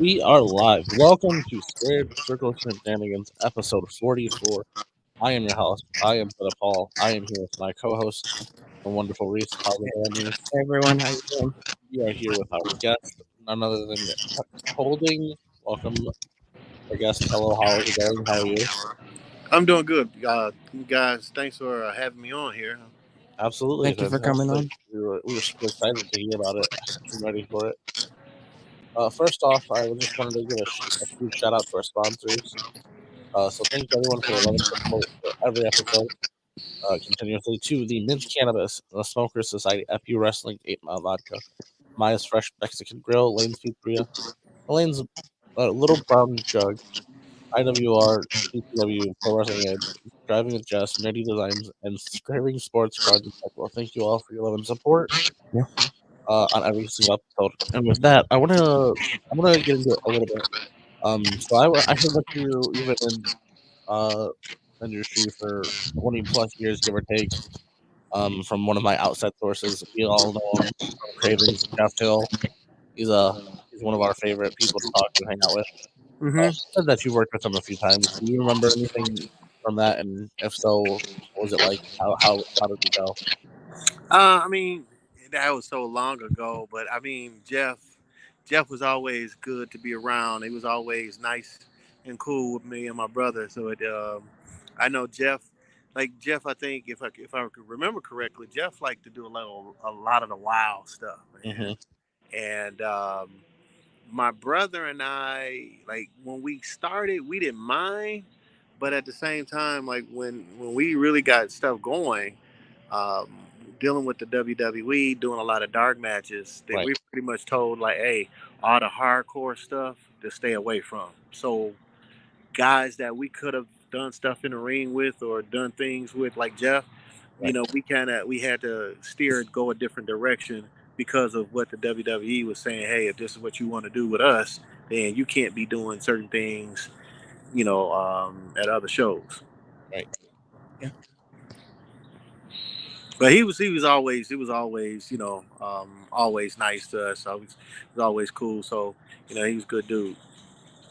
We are live. Welcome to Circle Shenanigans, episode 44. I am your host. I am Peter Paul. I am here with my co-host, the wonderful Reese. How's it going, Reese? Hey everyone, how you doing? We are here with our guest, none other than Holding. Welcome, our guest. Hello, how is it going? How are you? I'm doing good, guys. Thanks for having me on here. Absolutely Thank you for coming fantastic. on. We were super excited to hear about it. I'm ready for it. First off, I just wanted to give a huge shout out to our sponsors. So thank you everyone for your love and support for every episode. Continuously to the Mint Cannabis, the Smokers Society, FU Wrestling, 8 Mile Vodka, Maya's Fresh Mexican Grill, Lane's Pizzeria, Lane's Little Brown Jug, IWR, PCW, Pro Wrestling Edge, Driving with Jess, Nerdy Designs, and Scraving Sports Cards and Tech. Well, thank you all for your love and support Yeah. on every single episode. And with that, I wanna get into it a little bit. So I heard that you've been in uh industry for 20 plus years, give or take. From one of my outside sources. We all know him from Cravings, Jeff Hill. He's a he's one of our favorite people to talk to, hang out with. hmm Said that you worked with him a few times. Do you remember anything from that? And if so, what was it like? How did it go? I mean, that was so long ago, but I mean, Jeff was always good to be around. He was always nice and cool with me and my brother. I know Jeff. Like Jeff, I think if I could remember correctly, Jeff liked to do a lot of the wild stuff, man. Hmm. And my brother and I, like when we started, we didn't mind, but at the same time, like when we really got stuff going, um, dealing with the WWE, doing a lot of dark matches, that Right. we pretty much told like, hey, all the hardcore stuff to stay away from. So guys that we could have done stuff in the ring with or done things with, like Jeff, Right. we had to steer and go a different direction because of what the WWE was saying. Hey, if this is what you want to do with us, then you can't be doing certain things, at other shows. Right. Yeah. But he was always always nice to us. Always he was always cool. So he was a good dude.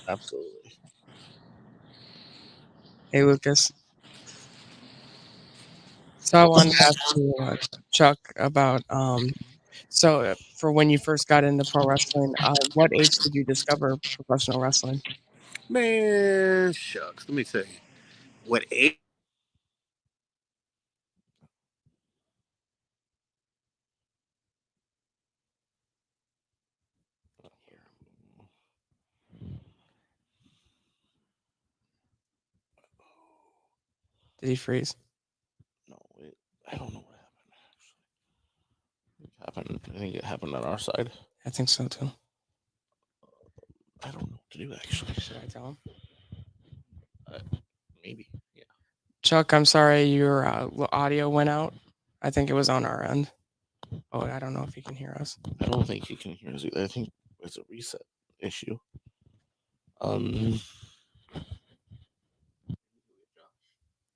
Absolutely. Hey Lucas. So I wanted to ask you, Chuck, about for when you first got into pro wrestling, what age did you discover professional wrestling? Man, shucks. Let me tell you. What age? Did he freeze? No, I don't know what happened. I think it happened on our side. I think so too. I don't know what to do actually. Should I tell him? Uh, Maybe. Yeah. Chuck, I'm sorry your audio went out. I think it was on our end. Oh, I don't know if he can hear us. I don't think he can hear us either. I think it's a reset issue. Um,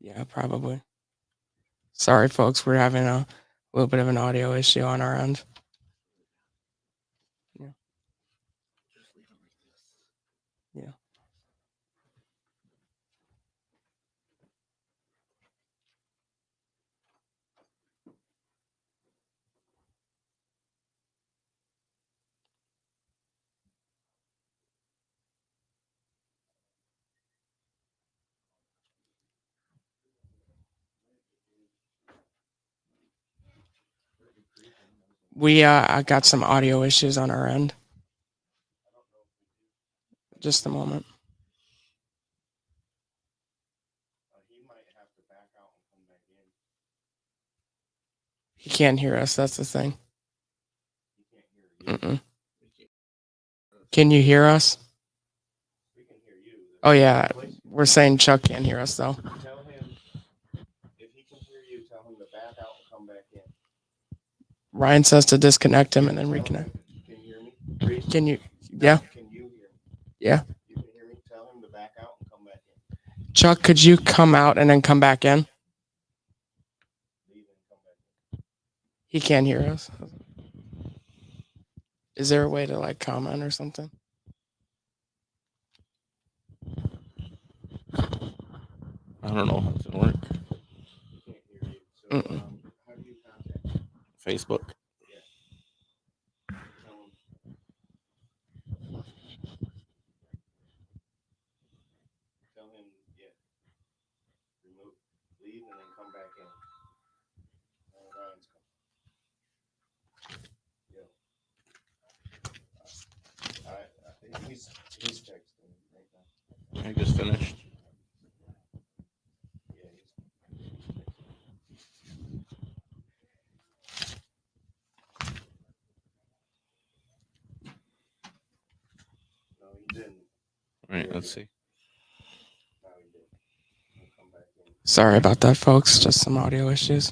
Yeah, probably. Sorry, folks, we're having a little bit of an audio issue on our end. Yeah. Yeah. We I got some audio issues on our end. Just a moment. He can't hear us. That's the thing. Mm-mm. Can you hear us? Oh yeah, we're saying Chuck can't hear us though. tell him if he can hear you. Tell him to back out and come back in. Ryan says to disconnect him and then reconnect. Can you hear me? Can you? Yeah. Can you hear me? Yeah. You can hear me. Tell him to back out and come back in. Chuck, could you come out and then come back in? Leave and come back in. He can't hear us. Is there a way to like comment or something? I don't know how it's gonna work. Mm-mm. Facebook. I just finished. All right, let's see. Sorry about that, folks. Just some audio issues.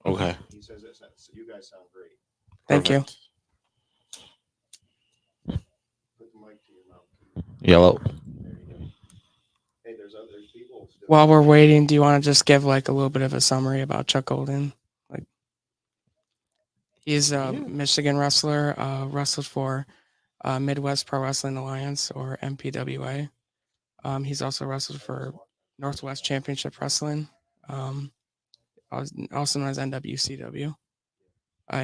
Okay. Thank you. Perfect. Yellow. While we're waiting, do you want to just give like a little bit of a summary about Chuck Golden? Like, he's a Michigan wrestler, wrestled for Midwest Pro Wrestling Alliance or MPWA. He's also wrestled for Northwest Championship Wrestling, um, also known as NWCW.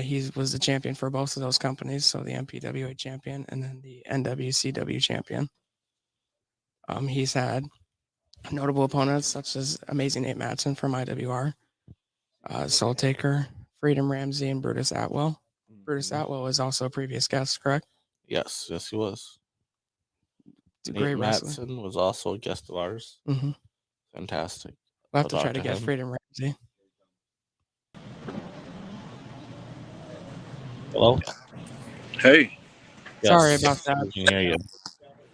He was the champion for both of those companies, so the MPWA champion and then the NWCW champion. He's had notable opponents such as Amazing Nate Matson from IWR, Soul Taker, Freedom Ramsey, and Brutus Atwell. Brutus Atwell was also a previous guest, correct? Yes, yes, he was. He's a Nate great wrestler. Matson was also a guest of ours. Mm-hmm. Fantastic. We'll have I'll to try talk to to get him. Freedom Ramsey. Hello? Hey, Sorry Yes. about that. We can hear you.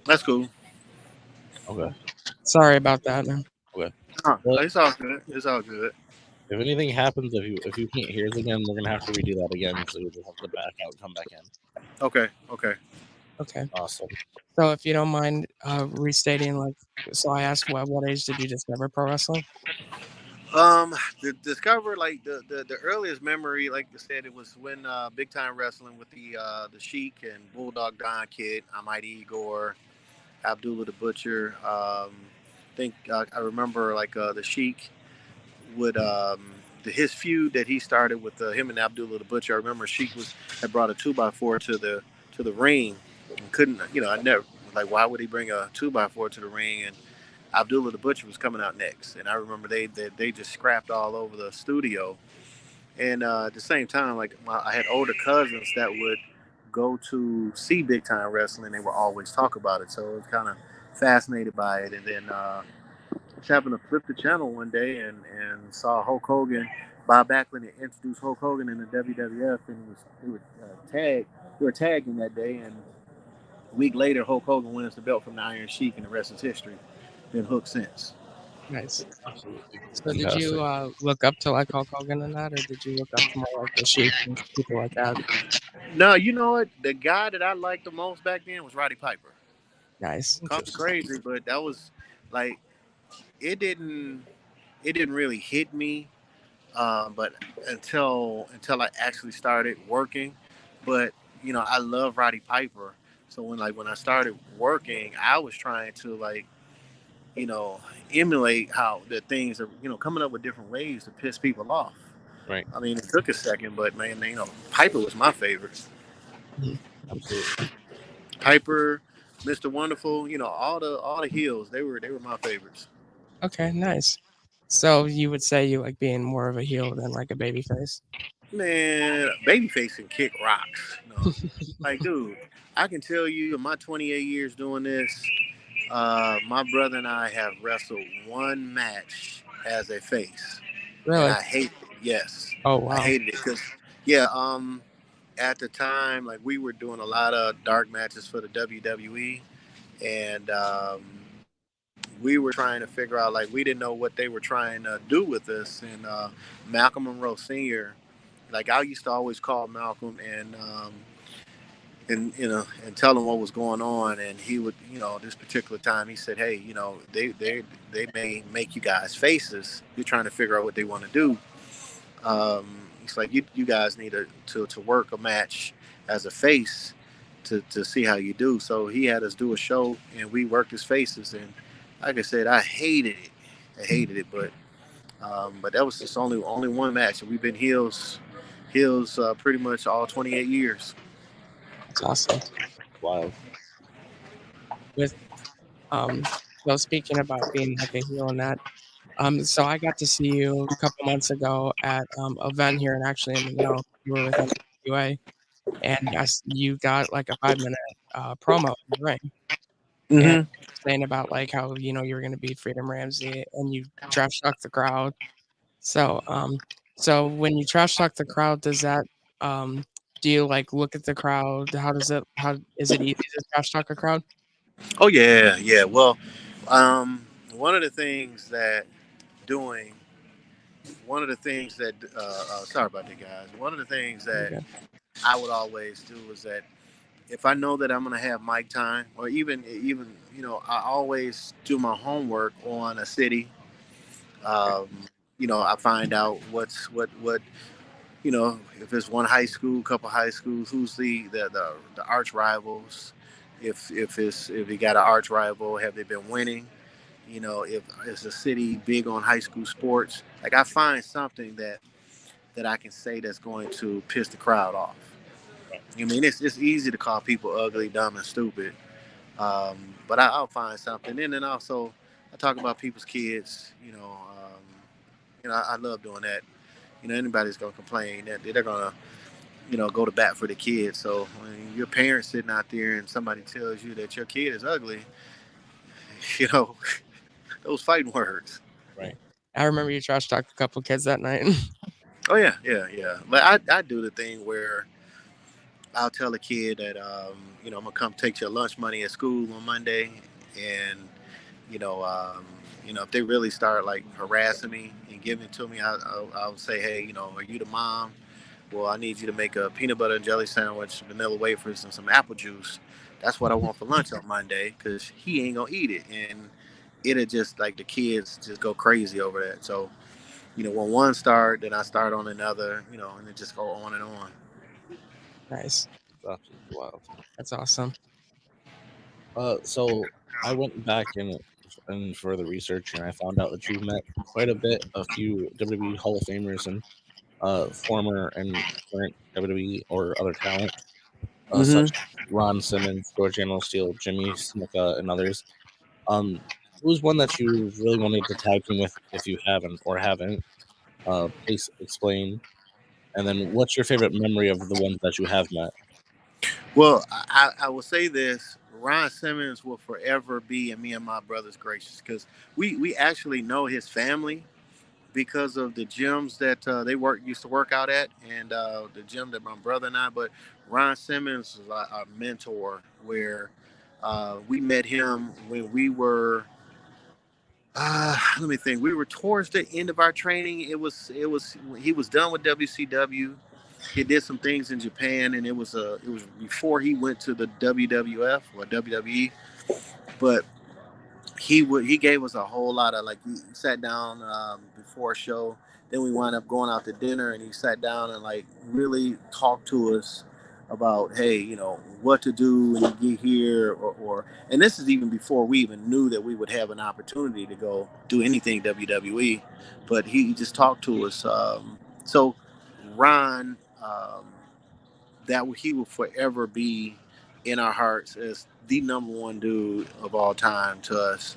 that's cool. Okay. Sorry about that, man. Okay. Huh, Well, it's all good. It's all good. if anything happens, if you can't hear us again, we're gonna have to redo that again. So you just have to back out and come back in. Okay, okay. Okay. Awesome. So if you don't mind restating, like, so I asked, what age did you discover pro wrestling? The discover like the earliest memory, like I said, it was when big time wrestling with the Sheik and Bulldog Don Kid, Mighty Igor, Abdullah the Butcher. Think I remember like the Sheik would his feud that he started with him and Abdullah the Butcher. I remember Sheik had brought a 2x4 to the ring and couldn't, I never, like, why would he bring a 2x4 to the ring? And Abdullah the Butcher was coming out next, and I remember they just scrapped all over the studio. And at the same time, like, I had older cousins that would go to see big time wrestling. They would always talk about it, so I was kind of fascinated by it. And then just happened to flip the channel one day and saw Hulk Hogan. Bob Backlund had introduced Hulk Hogan in the WWF, and they were tagging that day. And a week later, Hulk Hogan wins the belt from the Iron Sheik, and the rest is history. Been hooked since. Nice. Absolutely. So did you Fantastic. look up to like Hulk Hogan and that, or did you look up to more like the Sheik and people like that? No, you know what? The guy that I liked the most back then was Roddy Piper. Nice. Call me Interesting. crazy, but that was like it didn't it didn't really hit me, but until I actually started working. But I love Roddy Piper. So when I started working, I was trying to you know emulate how the things are coming up with different ways to piss people off. Right. I mean, it took a second, but man, Piper was my favorite. Mhm. Absolutely. Piper, Mr. Wonderful, all the heels, they were my favorites. Okay, nice. So you would say you like being more of a heel than like a baby face? Man, Babyface can kick rocks. Like, dude, I can tell you in my 28 years doing this, my brother and I have wrestled one match as a face, and Really? I hate it. Yes, Oh I wow. hated it because, yeah, at the time, like we were doing a lot of dark matches for the WWE, and we were trying to figure out, like, we didn't know what they were trying to do with us, and Malcolm Monroe Sr. Like, I used to always call Malcolm and tell him what was going on, and he would, this particular time he said, hey, they may make you guys faces. You're trying to figure out what they want to do. He's like, you guys need to work a match as a face to see how you do. So he had us do a show, and we worked his faces, and like I said, I hated it. I hated it, but that was just only one match, and we've been heels pretty much all 28 years. That's awesome. Wild. With so speaking about being like a heel and that, so I got to see you a couple months ago at event here and actually in Manila. You were with NWA, and you got like a 5 minute promo in the ring, and Mm-hmm. saying about like how you were going to beat Freedom Ramsey, and you trash talk the crowd. So so when you trash talk the crowd, does that do you like look at the crowd? How is it easy to trash talk a crowd? Oh yeah, yeah. Well, one of the things that doing one of the things that sorry about that, guys. One of the things that Okay. I would always do is that if I know that I'm going to have mic time, or even I always do my homework on a city. Um, I find out what if it's one high school, couple high schools, who's the arch rivals. If you got an arch rival, have they been winning? If it's a city big on high school sports, like I find something that I can say that's going to piss the crowd off. I mean, it's easy to call people ugly, dumb, and stupid, but I'll find something. And then also, I talk about people's kids. I love doing that. Anybody's gonna complain that they're gonna go to bat for the kids. So when your parents sitting out there and somebody tells you that your kid is ugly, you know those fighting words. Yeah. Right. I remember you trash talked a couple kids that night. Oh yeah, yeah, yeah. But I do the thing where I'll tell a kid that I'm gonna come take your lunch money at school on Monday, and you know um, if they really start like harassing me and giving it to me, I'll say, hey, are you the mom? Well, I need you to make a peanut butter and jelly sandwich, vanilla wafers, and some apple juice. That's what I want for lunch on Monday, because he ain't gonna eat it, and it'll just like the kids just go crazy over that. So when one start, then I start on another, and it just go on and on. Nice. It's absolutely wild. That's awesome. So I went back and further research, and I found out that you've met quite a few WWE Hall of Famers and former and current WWE or other talent, such Mm-hmm. as Ron Simmons, George Animal Steel, Jimmy Snuka, and others. Um, who's one that you really wanted to tag team with if you haven't or haven't? Please explain. And then, what's your favorite memory of the ones that you have met? Well, I will say this: Ron Simmons will forever be in me and my brother's gracious, because we actually know his family because of the gyms that they used to work out at, and the gym that my brother and I. But Ron Simmons is our mentor, where we met him when we were. Let me think. We were towards the end of our training. It was he was done with WCW. He did some things in Japan, and it was before he went to the WWF or WWE. But he gave us a whole lot of, like, he sat down before a show. Then we wound up going out to dinner, and he sat down and like really talked to us about, hey, what to do when you get here, or and this is even before we even knew that we would have an opportunity to go do anything WWE. But he just talked to us. So Ron, that he will forever be in our hearts as the number one dude of all time to us.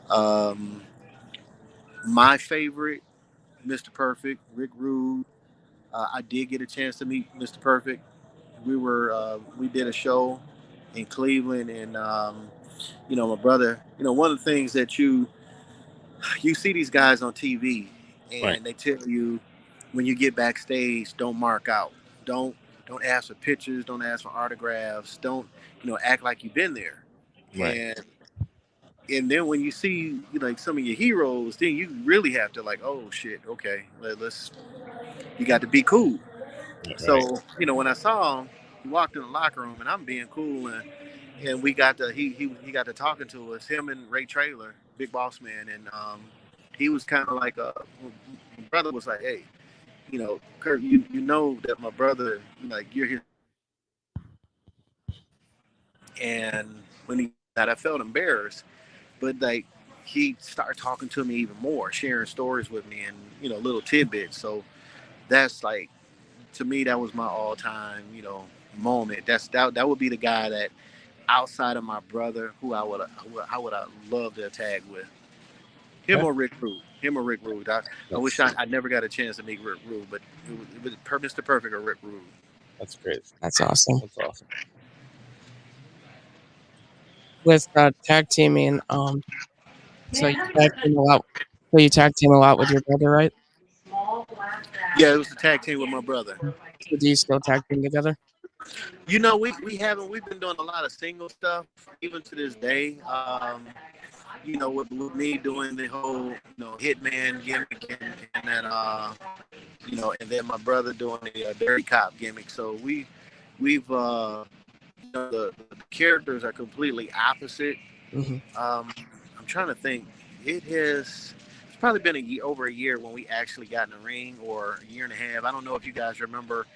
um, my favorite, Mr. Perfect, Rick Rude. I did get a chance to meet Mr. Perfect. We did a show in Cleveland, and my brother. One of the things that you see these guys on TV, Right, and they tell you when you get backstage, don't mark out, don't don't ask for pictures, don't ask for autographs, don't act like you've been there, right, and then when you see like some of your heroes, then you really have to, like, oh shit, okay, let's you got to be cool. right. So when I saw him, he walked in the locker room, and I'm being cool, and we got to he got to talking to us, him and Ray Traylor, Big Boss Man, and he was kind of like my brother was like, hey, Kurt, you know that my brother, like, you're his. And when he that, I felt embarrassed, but like, he started talking to me even more, sharing stories with me, and little tidbits. So that's like, to me, that was my all-time moment. That would be the guy that, outside of my brother, who I would love to tag with. Him Okay. or Rick Rude. Him or Rick Rude. I wish I never got a chance to meet Rick Rude, but it was Mr. Perfect or Rick Rude. That's great. That's awesome. That's awesome. With tag teaming, so you tag team a lot. So you tag team a lot with your brother, right? Yeah, it was a tag team with my brother. So do you still tag team together? We've been doing a lot of single stuff even to this day. With me doing the whole hitman gimmick, and then and then my brother doing the dirty cop gimmick. So we've the characters are completely opposite. Mm-hmm. I'm trying to think. It's probably been over a year when we actually got in the ring, or a year and a half. I don't know if you guys remember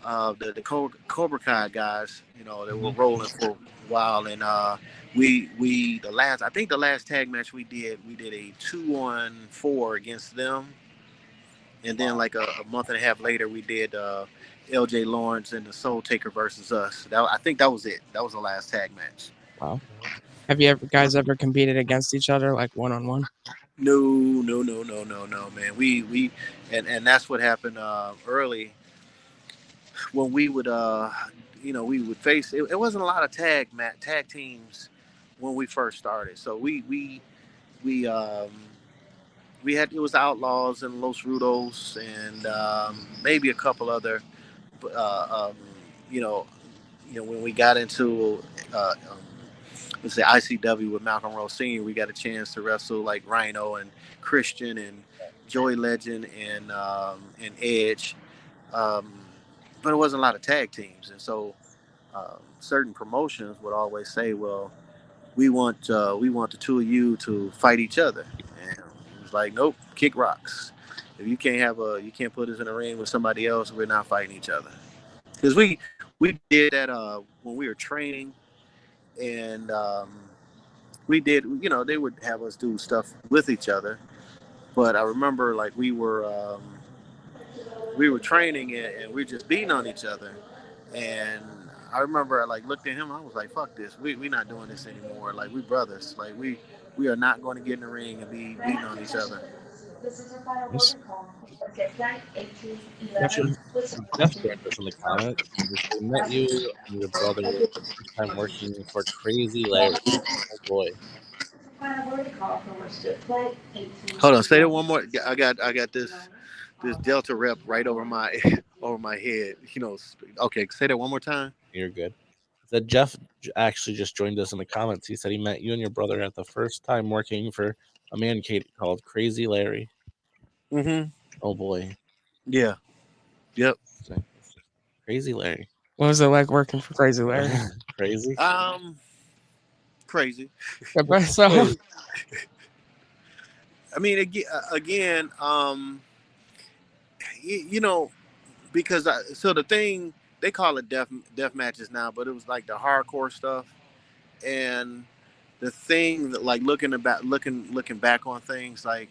the Cobra Kai guys. They were rolling for a while, and the last tag match we did a 2-on-4 against them, and then like a month and a half later we did LJ Lawrence and the Soul Taker versus us. I think that was it. That was the last tag match. Wow. Have you guys ever competed against each other, like one-on-one? No, man. We and that's what happened early when we would we would face it. It wasn't a lot of tag teams when we first started. So we we had, it was Outlaws and Los Rudos, and maybe a couple other you know when we got into let's say ICW with Malcolm Rowe Sr., we got a chance to wrestle like Rhino and Christian and Joey Legend and Edge, um, but it wasn't a lot of tag teams, and so certain promotions would always say, "Well, we want the two of you to fight each other," and it was like, "Nope, kick rocks. If you can't put us in a ring with somebody else, we're not fighting each other." Because we did that when we were training, and we did, they would have us do stuff with each other. But I remember like we were training, and we were just beating on each other. And I remember I like looked at him. I was like, "Fuck this. We not doing this anymore. Like, we brothers. Like, we are not going to get in the ring and be beating on each other." Yes. Jeff, Jeff joined us in the comments. He said he met you and your brother the first time working for Crazy Larry. Oh boy. Hold on, say that one more. I got this Delta rep right over my over my head. Okay, say that one more time. You're good. He said Jeff actually just joined us in the comments. He said he met you and your brother at the first time working for a man called Crazy Larry. Mm-hmm. Oh boy. Yeah. Yep. Crazy Larry. What was it like working for Crazy Larry? Crazy. Crazy. So, I mean, again, because so the thing, they call it death matches now, but it was like the hardcore stuff, and the thing that, like, looking back on things, like,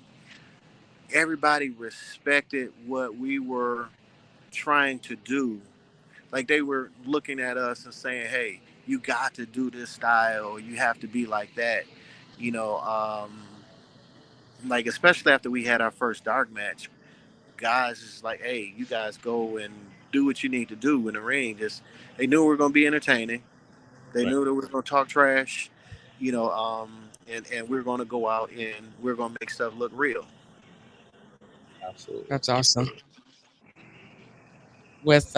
everybody respected what we were trying to do. Like, they were looking at us and saying, "Hey, you got to do this style. You have to be like that." You know, like, especially after we had our first dark match, guys is like, "Hey, you guys go and do what you need to do in the ring." Just, they knew we were going to be entertaining. They Right. knew that we were going to talk trash, and we are going to go out and we're going to make stuff look real. Absolutely. that's awesome. With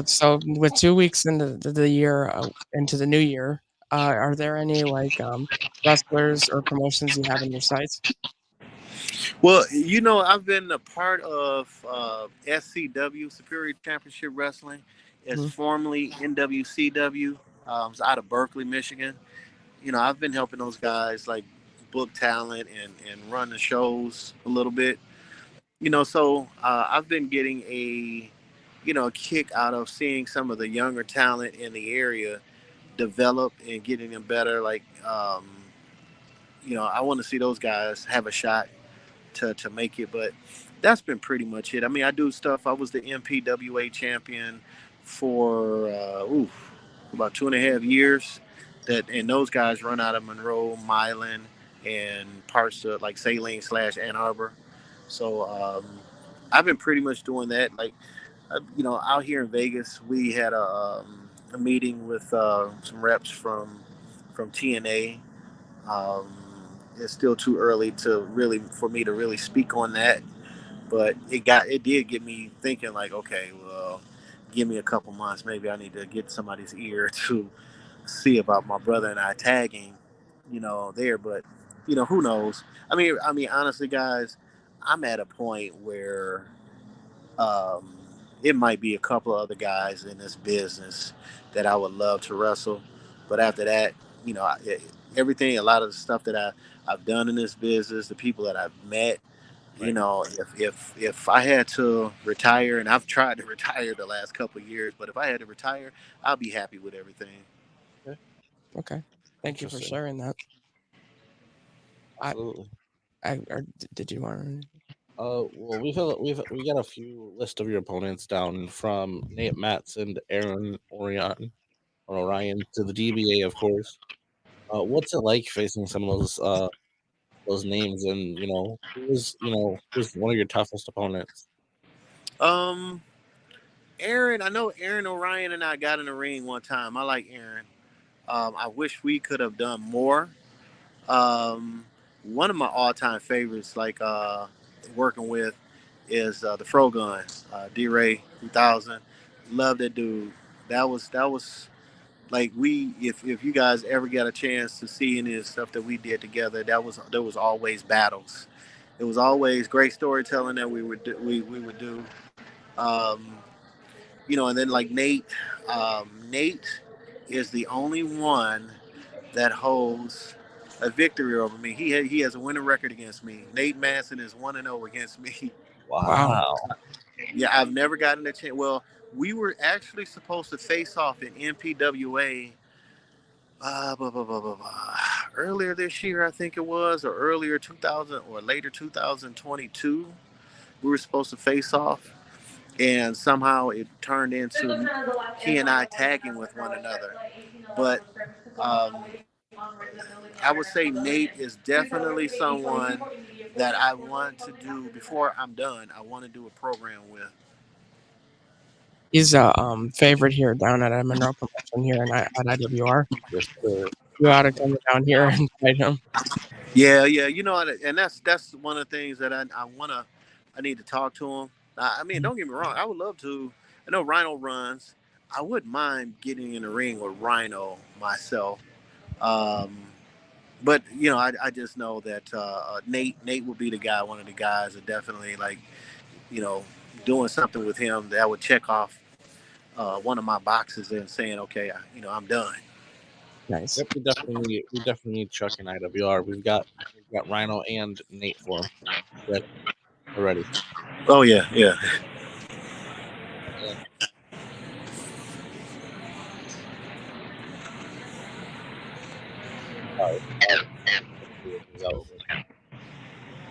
so with 2 weeks into the year, into the new year, are there any like wrestlers or promotions you have in your sights? Well, I've been a part of SCW, Superior Championship Wrestling. It's Mm-hmm. formerly NWCW. It's out of Berkeley, Michigan. I've been helping those guys like book talent and run the shows a little bit. So I've been getting a kick out of seeing some of the younger talent in the area develop and getting them better. Like I want to see those guys have a shot to make it. But that's been pretty much it. I mean, I do stuff. I was the MPWA champion for about 2.5 years. And those guys run out of Monroe, Milan, and parts of like Saline/Ann Arbor. So I've been pretty much doing that. Like out here in Vegas, we had a meeting with some reps from TNA. Um, it's still too early for me to really speak on that, but it did get me thinking. Like, okay, well, give me a couple months. Maybe I need to get somebody's ear to see about my brother and I tagging, there. But who knows? I mean, honestly, guys, I'm at a point where um, it might be a couple of other guys in this business that I would love to wrestle, but after that, everything, a lot of the stuff that I've done in this business, the people that I've met, Right. if I had to retire, and I've tried to retire the last couple of years, but if I had to retire, I'll be happy with everything. Okay. Okay. Thank you for Interesting. sharing that. Absolutely. Did you want? Well, we got a few list of your opponents down from Nate Matson to Aaron Orion to the DBA, of course. What's it like facing some of those names, and who's one of your toughest opponents? Um, I know Aaron Orion and I got in the ring one time. I like Aaron. I wish we could have done more. One of my all-time favorites, like working with, is the Frogun, D-Ray 2000. Love that dude. That was like if you guys ever got a chance to see any of the stuff that we did together, there was always battles. It was always great storytelling that we would do. Um, and then like Nate is the only one that holds a victory over me. He has a winning record against me. Nate Manson is 1-0 against me. Wow. Wow. Yeah, I've never gotten a chance. Well, we were actually supposed to face off in MPWA earlier this year, I think it was, or earlier 2000 or later 2022. We were supposed to face off, and somehow it turned into he and I tagging with one another. But um, I would say Nate is definitely someone that I want to do before I'm done. I want to do a program with. He's a favorite here down at a Monroe promotion here at IWR. Yes, sir. You ought to come down here and fight him. Yeah, yeah, and that's one of the things that I need to talk to him. I mean, don't get me wrong, I would love to. I know Rhino runs. I wouldn't mind getting in the ring with Rhino myself. Um, but I just know that Nate would be the guy, one of the guys that definitely like you know doing something with him that would check off one of my boxes and saying, okay, I'm done. Nice. Yep, we definitely need Chuck and IWR. We've got Rhino and Nate for him. Ready. We're ready. Oh yeah, yeah. And sorry, is out with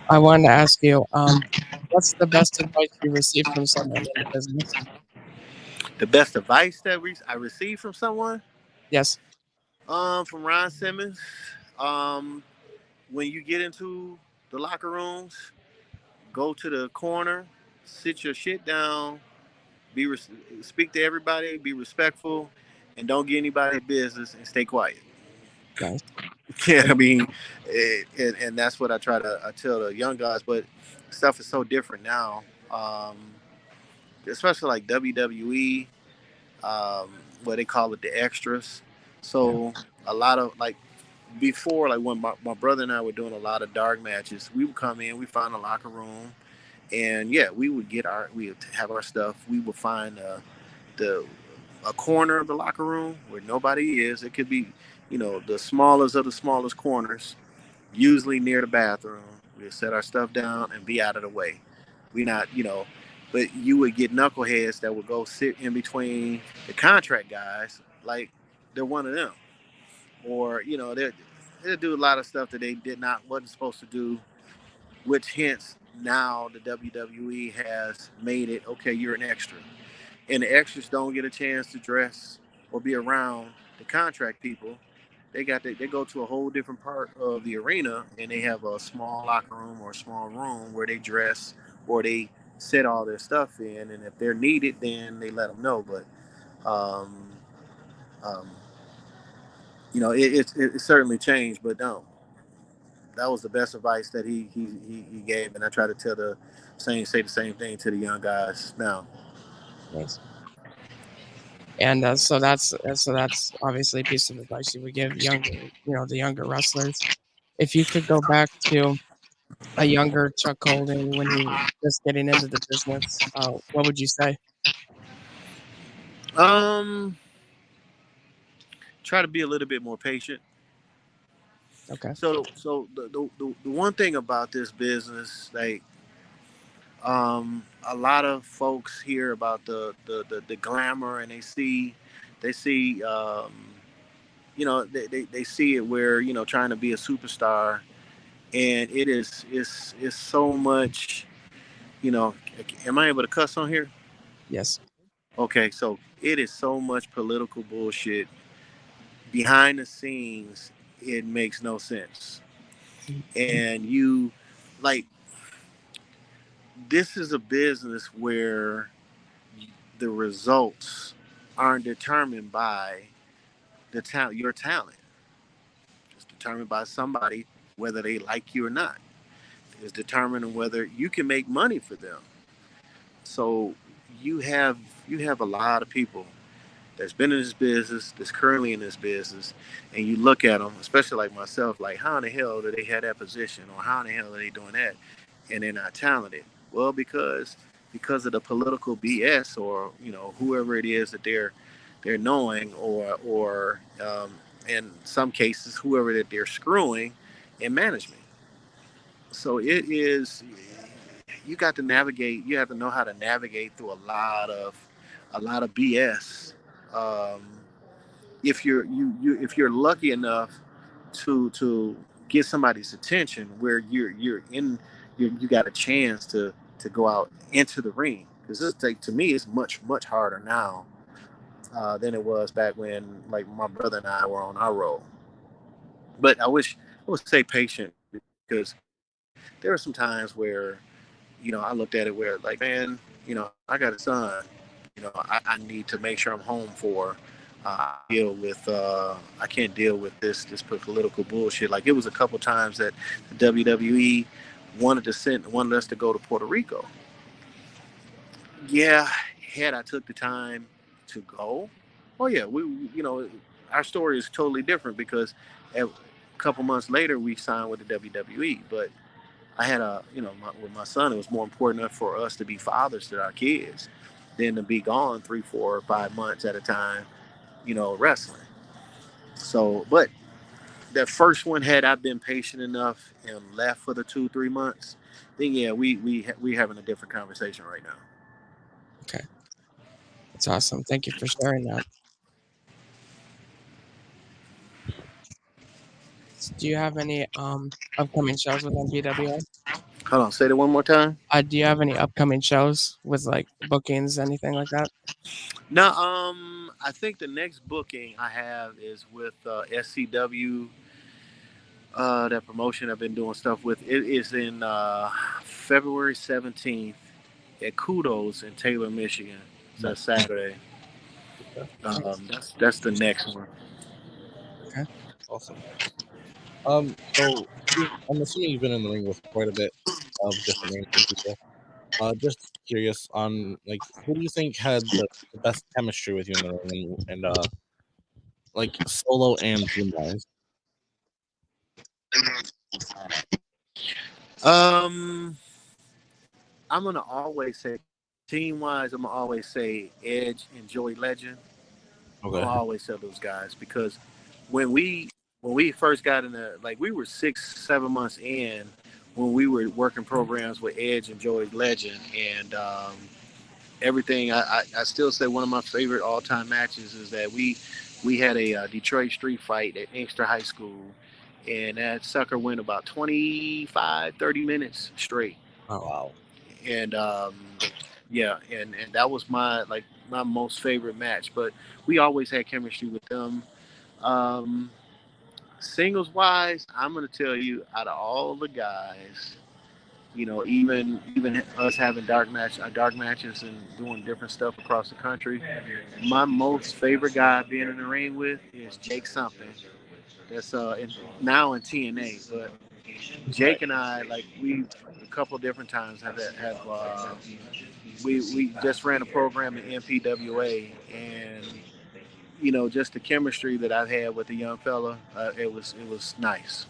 I wanted to ask you, what's the best advice you received from someone in the business? The best advice that I received from someone, Yes. from Ron Simmons. Um, when you get into the locker rooms, go to the corner, sit your shit down, speak to everybody, be respectful, and don't get anybody business and stay quiet. Nice. Yeah, I mean, and that's what I tell the young guys. But stuff is so different now, especially like WWE, what they call it, the extras. Yeah. So a lot of like before, like when my brother and I were doing a lot of dark matches, we would come in, we find a locker room, and yeah, we would have our stuff. We would find the a corner of the locker room where nobody is. It could be, the smallest of the smallest corners, usually near the bathroom. We would set our stuff down and be out of the way. We not, but you would get knuckleheads that would go sit in between the contract guys, like they're one of them, or they do a lot of stuff that they wasn't supposed to do, which hence now the WWE has made it okay. You're an extra, and the extras don't get a chance to dress or be around the contract people. They go to a whole different part of the arena, and they have a small locker room or a small room where they dress or they set all their stuff in, and if they're needed, then they let them know. But um, um, it certainly changed. But no, that was the best advice that he gave, and I try to say the same thing to the young guys now. Nice. And so that's obviously a piece of advice you would give the younger wrestlers. If you could go back to a younger Chuck Holding when he was just getting into the business, what would you say? Um, Try to be a little bit more patient. Okay. So the one thing about this business, like a lot of folks hear about the glamour, and they see they see it where trying to be a superstar, and it's so much. Am I able to cuss on here? Yes. Okay, so it is so much political bullshit behind the scenes. It makes no sense, and like this is a business where the results aren't determined by your talent. It's determined by somebody, whether they like you or not. It's determined whether you can make money for them. So you have you have a lot of people that's been in this business, that's currently in this business, and you look at them, especially like myself, like how in the hell do they have that position, or how in the hell are they doing that, and they're not talented? Well, because of the political BS, or whoever it is that they're knowing, or in some cases whoever that they're screwing in management. So it is you got to navigate. You have to know how to navigate through a lot of BS. Um, if you're lucky enough to get somebody's attention, where you got a chance to go out into the ring, because this take to me is much harder now than it was back when, like, my brother and I were on our roll. But I would stay patient, because there are some times where I looked at it where, like, man, I got a son. I need to make sure I'm home for. I can't deal with this political bullshit. Like, it was a couple times that the WWE wanted us to go to Puerto Rico. Yeah, had I took the time to go, oh yeah, our story is totally different, because a couple months later we signed with the WWE. But I had with my son, it was more important for us to be fathers to our kids than to be gone 3, 4, or 5 months at a time, wrestling. So, but that first one, had I been patient enough and left for the 2, 3 months, then yeah, we having a different conversation right now. Okay. That's awesome. Thank you for sharing that. Do you have any upcoming shows with NPWA? Hold on, say that one more time. Do you have any upcoming shows with, like, bookings, anything like that? No, I think the next booking I have is with SCW. That promotion I've been doing stuff with. It is in February 17th at Kudos in Taylor, Michigan. It's a Saturday. That's the next one. Okay. Awesome. So I'm assuming you've been in the ring with quite a bit of different names and people. Just curious on, like, who do you think had the best chemistry with you in the ring, and like, solo and team wise? Um, I'm gonna always say, team wise, I'm gonna always say Edge and Joey Legend. I'm Okay. gonna always say those guys, because when we first got in like, we were 6, 7 months in when we were working programs with Edge and Joey Legend, and everything. I still say one of my favorite all time matches is that we had a Detroit street fight at Inkster High School, and that sucker went about 25, 30 minutes straight. Oh, Wow. And yeah, and that was my most favorite match. But we always had chemistry with them. Um, Singles wise, I'm gonna tell you, out of all the guys, even us having dark matches and doing different stuff across the country, my most favorite guy being in the ring with is Jake something. That's now in TNA, but Right. Jake and I, like, we a couple of different times have we just ran a program in MPWA, and just the chemistry that I've had with the young fella, it was nice.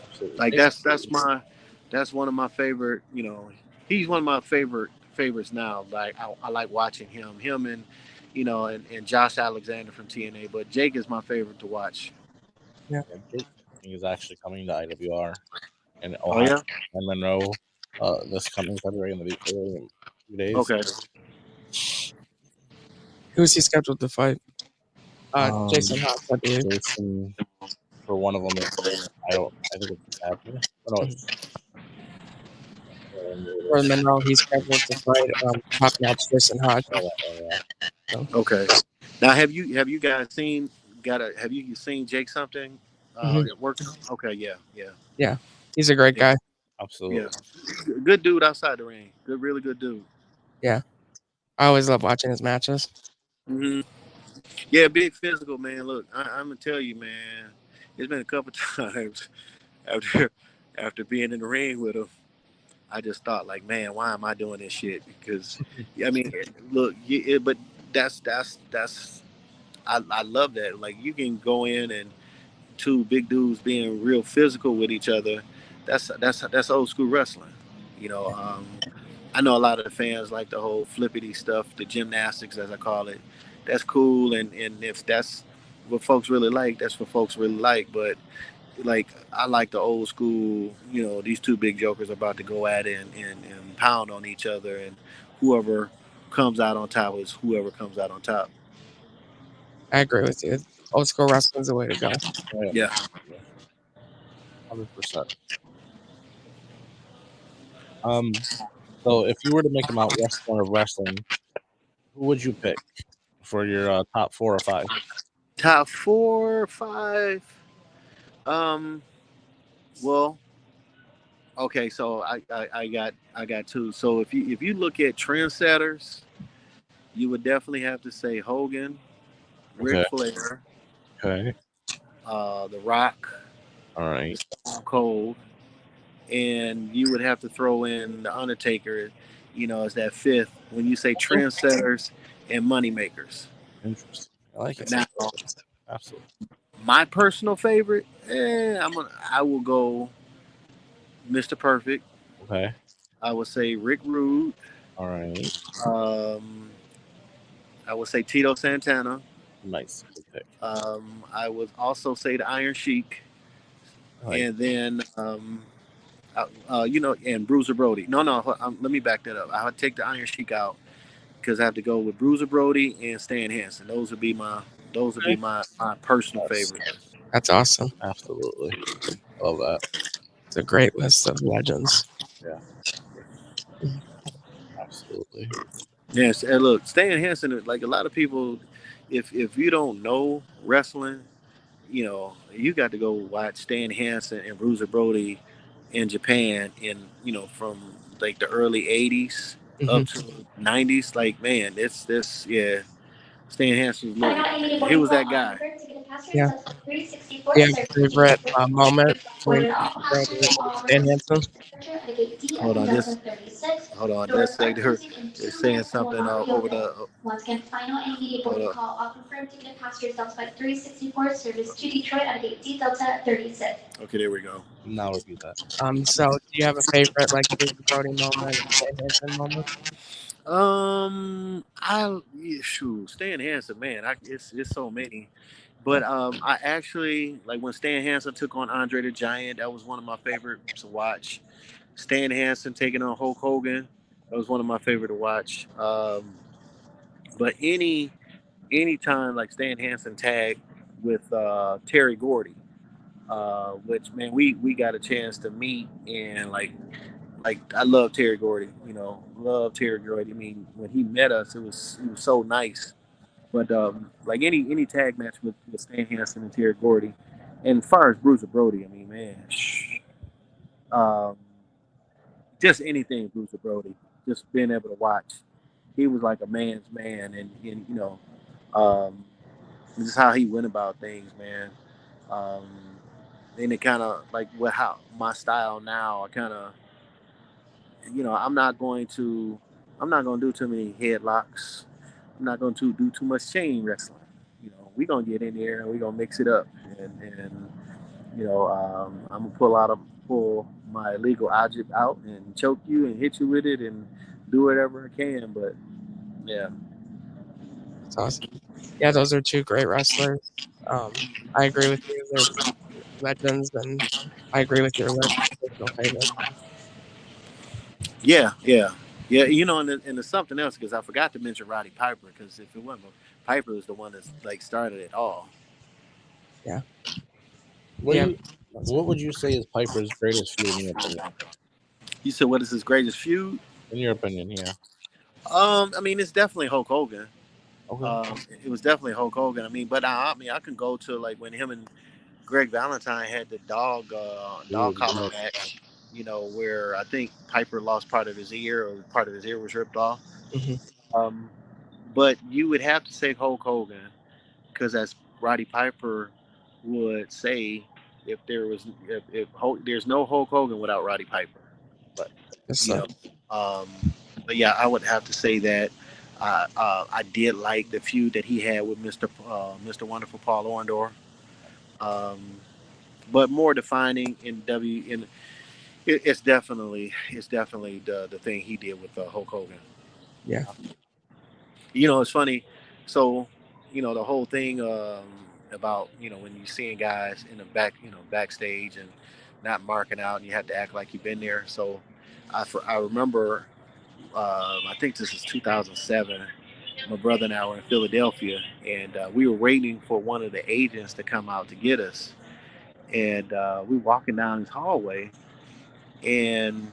Absolutely. Like Jake, that's one of my favorite. He's one of my favorites now. Like I like watching him and Josh Alexander from TNA, but Jake is my favorite to watch. Jake is actually coming to IWR in Oh Ohio yeah. and Monroe this coming February in the few days. Okay. who's he scheduled to fight? Jason Um, Haas, I believe. Jason for one of them is I don't. I think it's Abner. Oh, no, Mhm. it's For Monroe, he's scheduled to fight top notch Jason Haas. So, Okay. Now, have you guys seen have you seen Jake something? mhm. It worked. Okay. Yeah. Yeah. Yeah, he's a great Yeah. guy. Yeah. absolutely. Good dude outside the ring. Really good dude. Yeah, I always love watching his matches. Hmm. Yeah, big physical man. Look, I'm gonna tell you, man. It's been a couple times after being in the ring with him. I just thought, like, man, why am I doing this shit? Because, I mean, look, but that's I love that. Like, you can go in and two big dudes being real physical with each other. That's old school wrestling. You know, um, I know a lot of the fans like the whole flippity stuff, the gymnastics as I call it. That's cool, and if that's what folks really like, that's what folks really like. But like, I like the old school. These two big jokers are about to go at it and pound on each other, and whoever comes out on top is whoever comes out on top. I agree with you. Old school wrestling's the way to go. Oh, yeah, Yeah. 100%. Um, so if you were to make a Mount Rushmore of wrestling, who would you pick for your top 4 or 5? Top 4, 5. Um. Well, okay. So I got two. So if you look at trendsetters, you would definitely have to say Hogan, Ric Okay. Flair, Okay. The Rock, All right. Stone Cold, and you would have to throw in the Undertaker, as that fifth when you say Okay. trendsetters and moneymakers. Interesting. I like it. Now, Absolutely. my personal favorite, I will go Mr. Perfect. Okay. I would say Rick Rude. All right. Um, I would say Tito Santana. Nice. Good pick. I would also say the Iron Sheik, I like. and then and Bruiser Brody. No, no, let me back that up. I would take the Iron Sheik out because I have to go with Bruiser Brody and Stan Hansen. Those would be Okay. my personal Yes. favorites. That's awesome. Absolutely. Love that. It's a great list of legends. Yeah. Absolutely. Yes, and look, Stan Hansen. Like a lot of people, if you don't know wrestling, you got to go watch Stan Hansen and Bruiser Brody in Japan from like the early '80s Hmm. up to '90s. Like, man, it's yeah. Stan Hansen he was that guy. Yeah. Do you have a favorite moment between Bruce Brody and Stan Hansen? Hold on, this. Hold on, that's like they're saying something over the. Hold up. Okay, there we go. Now repeat that. So do you have a favorite like Bruce Brody moment, Stan Hansen moment? Shoot, Stan Hansen, man, it's so many. But I actually like when Stan Hansen took on Andre the Giant. That was one of my favorite to watch. Stan Hansen taking on Hulk Hogan. That was one of my favorite to watch. But any time like Stan Hansen tagged with Terry Gordy. which man we got a chance to meet, and like I love Terry Gordy, love Terry Gordy. I mean, when he met us, it was so nice. But like any tag match with Stan Hansen and Terry Gordy, and as far as Bruiser Brody, I mean, man, um, just anything Bruiser Brody, just being able to watch, he was like a man's man, and um, just how he went about things, man. Um, and it kind of like what how my style now, I kind of I'm not going to do too many headlocks. I'm not going to do too much chain wrestling. We're going to get in there and we're going to mix it up. And I'm going to pull my illegal object out and choke you and hit you with it and do whatever I can. But yeah. It's awesome. Yeah, those are two great wrestlers. I agree with you. They're legends, and I agree with your list of personal favorites. Yeah, yeah. Yeah, and there's something else because I forgot to mention Roddy Piper because if it wasn't Piper was the one that's like started it all. Yeah. What do Yeah. you? What would you say is Piper's greatest feud in your opinion? You said what is his greatest feud? In your opinion, yeah. I mean, it's definitely Hulk Hogan. Okay. It was definitely Hulk Hogan. I mean, but I can go to like when him and Greg Valentine had the dog Dude, collar yes. match. Where I think Piper lost part of his ear or part of his ear was ripped off. Hmm. Um, but you would have to say Hulk Hogan because as Roddy Piper would say, if Hulk, there's no Hulk Hogan without Roddy Piper. But Yes, you sir. know, um, but yeah, I would have to say that I did like the feud that he had with Mr. Wonderful Paul Orndorff. Um, but more defining in it's definitely the thing he did with Hulk Hogan. Yeah. It's funny. So, the whole thing about when you're seeing guys in the back, backstage and not marking out, and you have to act like you've been there. So, I remember. I think this is 2007. My brother and I were in Philadelphia, and we were waiting for one of the agents to come out to get us. And we walking down this hallway, and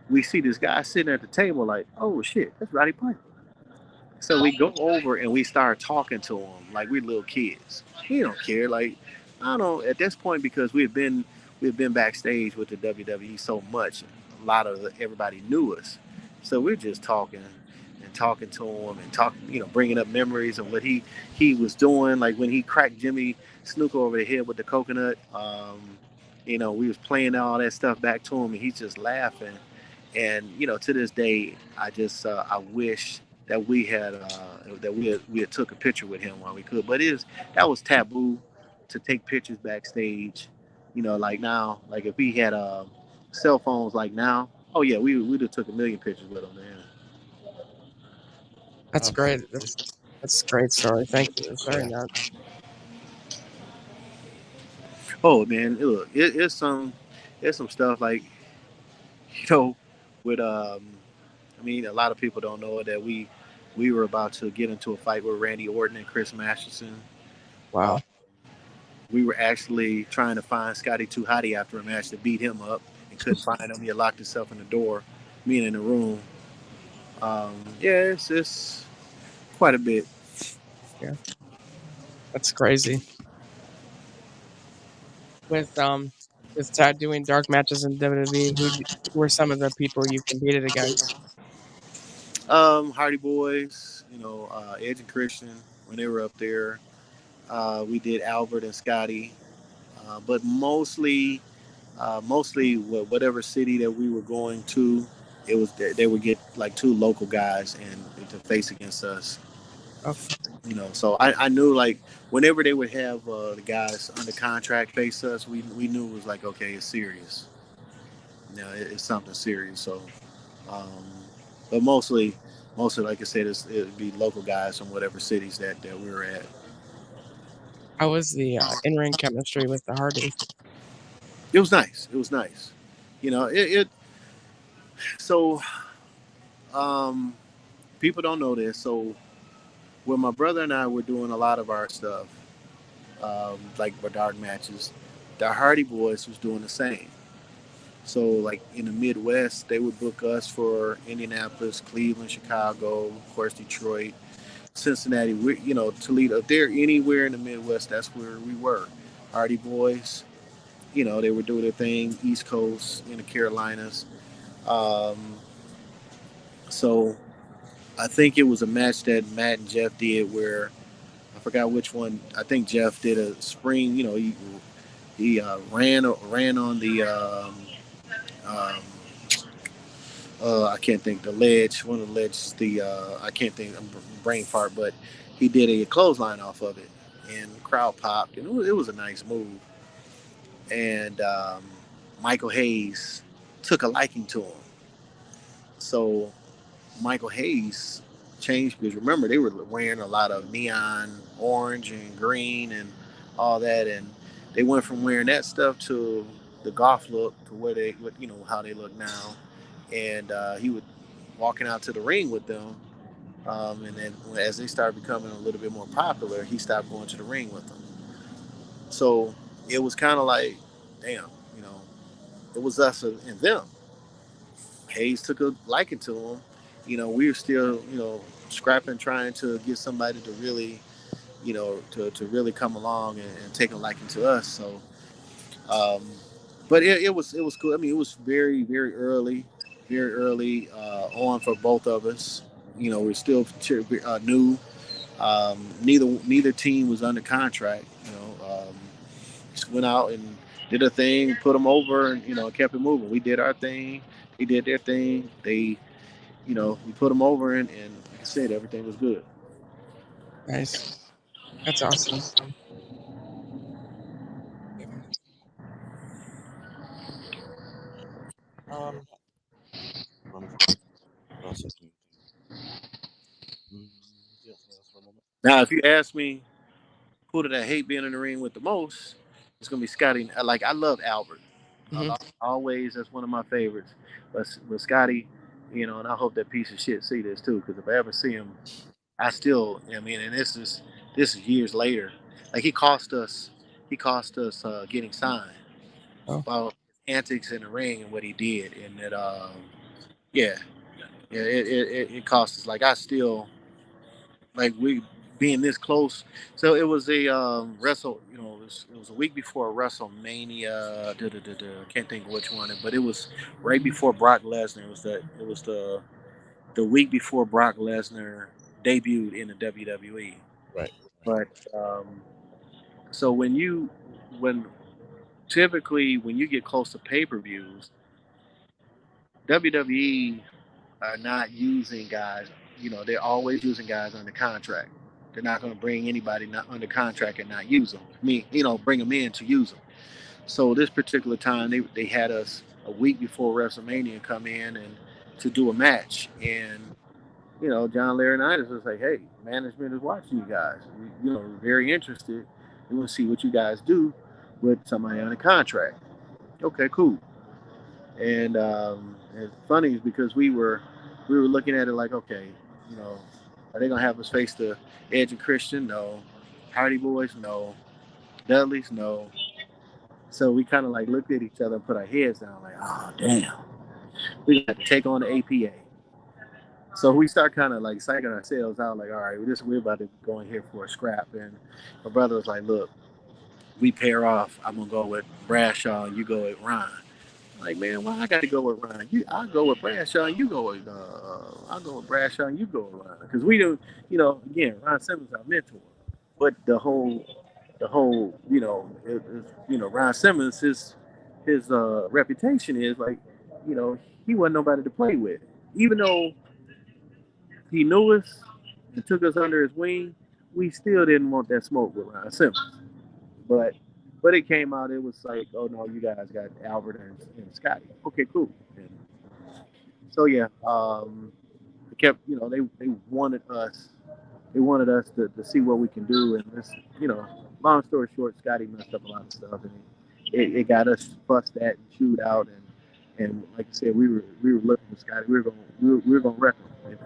we see this guy sitting at the table, like, "Oh shit, that's Roddy Piper." So we go over and we start talking to him like we're little kids. He don't care. Like I don't at this point because we had been backstage with the WWE so much. A lot of everybody knew us, so we're just talking and talking to him and bringing up memories of what he was doing. Like when he cracked Jimmy Snuka over the head with the coconut. We was playing all that stuff back to him, and he's just laughing. And to this day, I wish that we had took a picture with him while we could. But that was taboo to take pictures backstage. Like now, like if we had cell phones like now, oh yeah, we'd have took a million pictures with him, man. That's great. That's a great story. Thank you for sharing Yeah. that. Oh man, look, it's some stuff like you know with I mean, a lot of people don't know that we were about to get into a fight with Randy Orton and Chris Masterson. Uh, Wow. we were actually trying to find Scotty Too Hottie after a match to beat him up and couldn't find him. He had locked himself in the door, me in the room. Yeah, it's quite a bit. Yeah. That's crazy. With Tad doing dark matches in WWE, who were some of the people you competed against? Hardy Boys, Edge and Christian when they were up there. We did Albert and Scotty, but mostly whatever city that we were going to, it was they would get like two local guys and to face against us. Okay. So I knew like whenever they would have the guys under contract face us, we knew it was like okay, it's serious. It's something serious. So, um, but mostly like I said, it'd be local guys from whatever cities that we were at. How was the in-ring chemistry with the Hardys? It was nice. It was nice. It so um, people don't know this. So when my brother and I were doing a lot of our stuff, like our dark matches, the Hardy Boys was doing the same. So like in the Midwest, they would book us for Indianapolis, Cleveland, Chicago, of course Detroit, Cincinnati. Toledo. If they're anywhere in the Midwest, that's where we were. Hardy Boys. They were doing their thing. East Coast in the Carolinas. Um, so I think it was a match that Matt and Jeff did where I forgot which one. I think Jeff did a spring. He ran on the um, I can't think the ledge. One of the ledges. I can't think. I'm brain fart, but he did a clothesline off of it, and the crowd popped, and it was a nice move. And Michael Hayes took a liking to him. So Michael Hayes changed because remember they were wearing a lot of neon orange and green and all that, and they went from wearing that stuff to the golf look to how they look now. And he would walking out to the ring with them, and then as they started becoming a little bit more popular, he stopped going to the ring with them. So it was kind of like, damn, you know, it was us and them. Hayes took a liking to him. We were still, scrapping, trying to get somebody to really, to really come along and take a liking to us. So, um, but it was cool. I mean, it was very very early on for both of us. We're still new. Neither team was under contract. Just went out and did a thing, put them over, and kept it moving. We did our thing. They did their thing. We put them over, and like I said, everything was good. Nice. That's awesome. Um, let me what else I can yeah, something else for a moment. Now, if you ask me who did I hate being in the ring with the most, it's gonna be Scotty. Like I love Albert. Hmm. Always, that's one of my favorites. But Scotty, and I hope that piece of shit see this too, because if I ever see him, I still, I mean, and this is years later. Like he cost us getting signed Oh, about antics in the ring and what he did, and that yeah, yeah, it cost us. Like I still like we being this close. So it was a it was a week before WrestleMania. I can't think of which one, but it was right before Brock Lesnar. It was the week before Brock Lesnar debuted in the WWE. Right. But so when typically when you get close to pay-per-views, WWE are not using guys. They're always using guys under contract. They're not going to bring anybody not under contract and not use them. I mean, bring them in to use them. So this particular time, they had us a week before WrestleMania come in and to do a match, and John Laurinaitis was like, "Hey, management is watching you guys. We're very interested. We want to see what you guys do with somebody under contract." Okay, cool. And it's funny because we were looking at it like, okay, you know, are they gonna have us face the Edge and Christian? No. Hardy Boys? No. Dudley's? No. So we kind of like looked at each other and put our heads down, like, oh damn, we got to take on the APA. So we start kind of like psyching ourselves out, like, all right, we're about to go in here for a scrap. And my brother was like, look, we pair off. I'm gonna go with Bradshaw, and you go with Ron. Like, man, why I got to go with Ron? I'll go with Bradshaw, and you go with. I'll go with Bradshaw, and you go with Ron, because we do. Again, Ron Simmons is our mentor, but the whole, Ron Simmons, his reputation is like, you know, he wasn't nobody to play with, even though he knew us and took us under his wing. We still didn't want that smoke with Ron Simmons. But it came out. It was like, oh no, you guys got Albert and Scotty. Okay, cool. And so yeah, they kept. They wanted us. They wanted us to see what we can do. And this, long story short, Scotty messed up a lot of stuff, and it got us fussed at and chewed out. And like I said, we were looking for Scotty. We were gonna wreck him.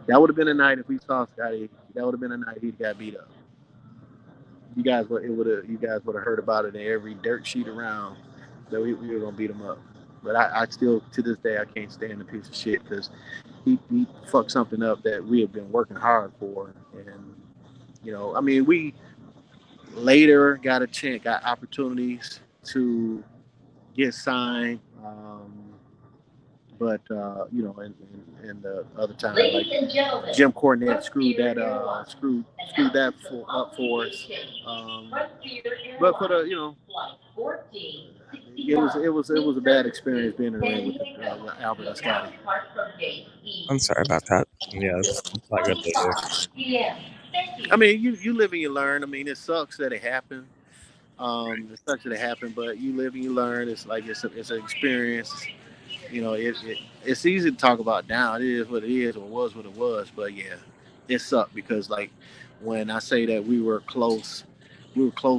That would have been a night if we saw Scotty. That would have been a night he'd got beat up. you guys would have heard about it in every dirt sheet around that we were gonna beat him up. But I still to this day I can't stand the piece of shit because he fucked something up that we have been working hard for, and I mean we later got opportunities to get signed. But and the other time, like Jim Cornette screwed that up for us. But for the it was a bad experience being in the ring with Albert Ascari. I'm sorry about that. Yeah, it's not good to hear. I mean, you live and you learn. I mean, it sucks that it happened. It sucks that it happened, but you live and you learn. It's like it's an experience. It's easy to talk about now. It is what it is, or was what it was. But yeah, it sucked because like when I say that we were close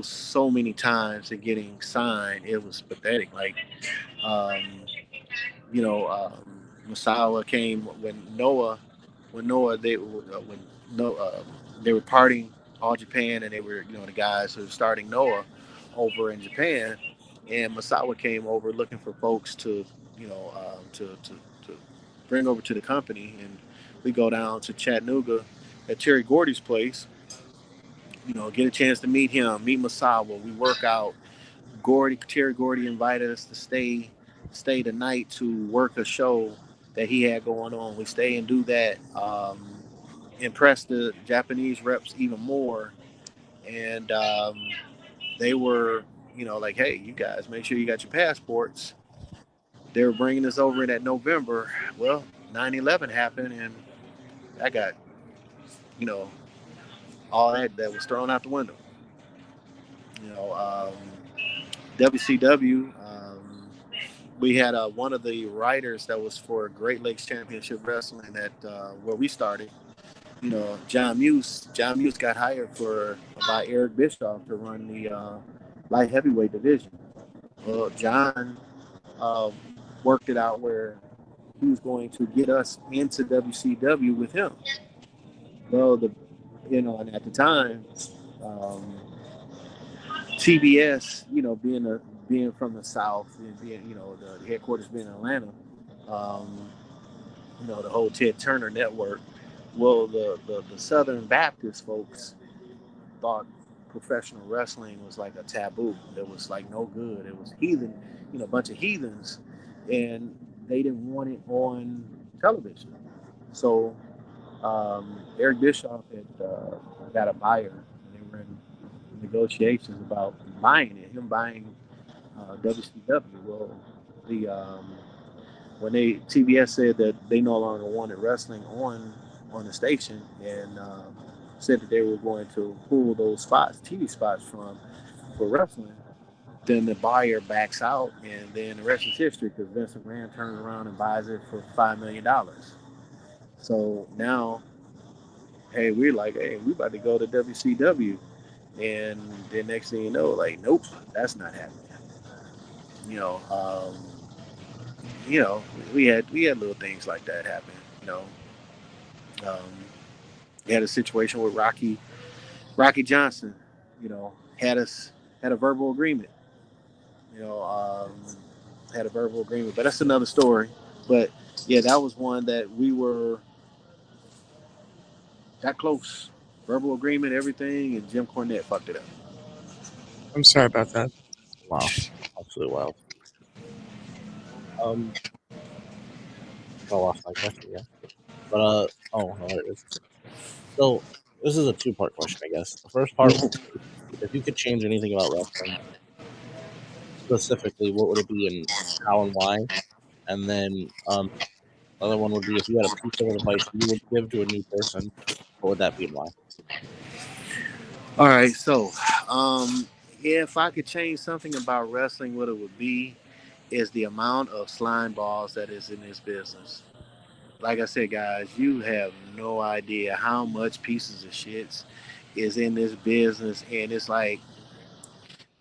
so many times to getting signed. It was pathetic. Like um, Masawa came when Noah when no they were parting all Japan, and they were the guys who were starting Noah over in Japan, and Masawa came over looking for folks to to bring over to the company, and we go down to Chattanooga at Terry Gordy's place, get a chance to meet him, meet Masawa. We work out. Terry Gordy invited us to stay the night to work a show that he had going on. We stay and do that. Impress the Japanese reps even more, and they were, like, hey, you guys, make sure you got your passports. They were bringing us over in that November. Well, 9/11 happened, and I got, you know, all that was thrown out the window. You know, WCW. We had one of the writers that was for Great Lakes Championship Wrestling at where we started. John Muse. John Muse got hired by Eric Bischoff to run the light heavyweight division. Well, John uh, worked it out where he was going to get us into WCW with him. Well, and at the time, um, TBS, being from the South and being, the headquarters being in Atlanta, um, the whole Ted Turner network. Well, the Southern Baptist folks thought professional wrestling was like a taboo. It was like no good. It was heathen, a bunch of heathens, and they didn't want it on television. So Eric Bischoff had got a buyer, and they were in negotiations about buying it. Him buying WCW. Well, the when TBS said that they no longer wanted wrestling on the station, and said that they were going to pull those spots, TV spots for wrestling, then the buyer backs out, and then the rest is history because Vince McMahon turns around and buys it for $5 million. So now, hey, we're like, hey, we about to go to WCW, and then next thing you know, like, nope, that's not happening. You know, um, we had little things like that happen. Um, we had a situation with Rocky Johnson. Had us had a verbal agreement. You know, had a verbal agreement, but that's another story. But yeah, that was one that we were that close. Verbal agreement, everything, and Jim Cornette fucked it up. I'm sorry about that. Wow, absolutely wild. I lost my question, yeah. But oh no, it is. So this is a two-part question, I guess. The first part would be if you could change anything about wrestling, specifically, what would it be and how and why? And then the other one would be if you had a piece of advice you would give to a new person, what would that be and why? All right, so if I could change something about wrestling, what it would be is the amount of slime balls that is in this business. Like I said, guys, you have no idea how much pieces of shits is in this business, and it's like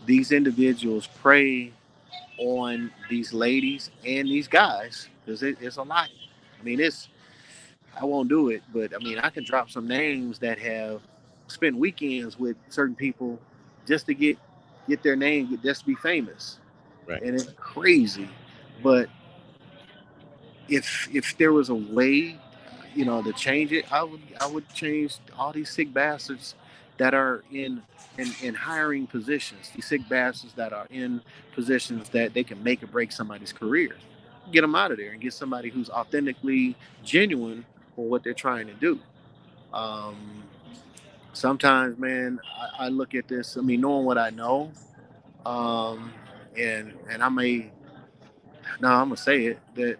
these individuals prey on these ladies and these guys because it's a lot. I mean, I won't do it, but I mean, I can drop some names that have spent weekends with certain people just to get their name, just to be famous, Right. and it's crazy. But if there was a way, to change it, I would change all these sick bastards that are in hiring positions. These sick bastards that are in positions that they can make or break somebody's career. Get them out of there and get somebody who's authentically genuine for what they're trying to do. Um, Sometimes, man, I look at this. I mean, knowing what I know, um, and I may, no, I'm gonna say it, that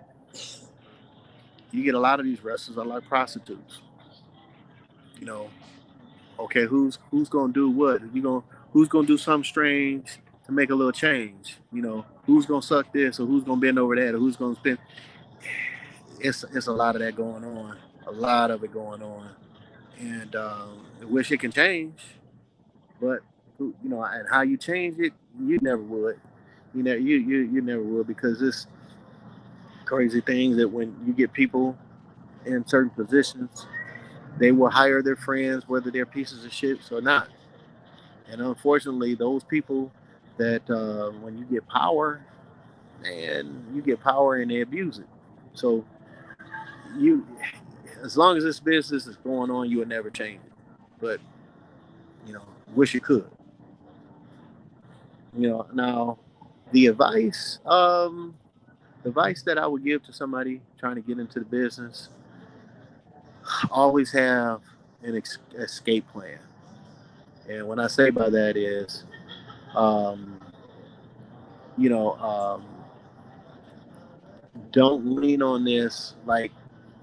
you get a lot of these wrestlers are like prostitutes. You know, okay, who's gonna do what? Who's gonna do something strange to make a little change? Who's gonna suck this, or who's gonna bend over that, or who's gonna spin? It's a lot of that going on, a lot of it going on, and I wish it can change, but and how you change it, you never would. You never would, because it's crazy things that when you get people in certain positions, they will hire their friends, whether they're pieces of shit or not. And unfortunately, those people that when you get power, and you get power and they abuse it. So you, as long as this business is going on, you will never change it. But you know, wish you could. Now the advice that I would give to somebody trying to get into the business: always have an escape plan. And what I say by that is, um, you know, um, don't lean on this like,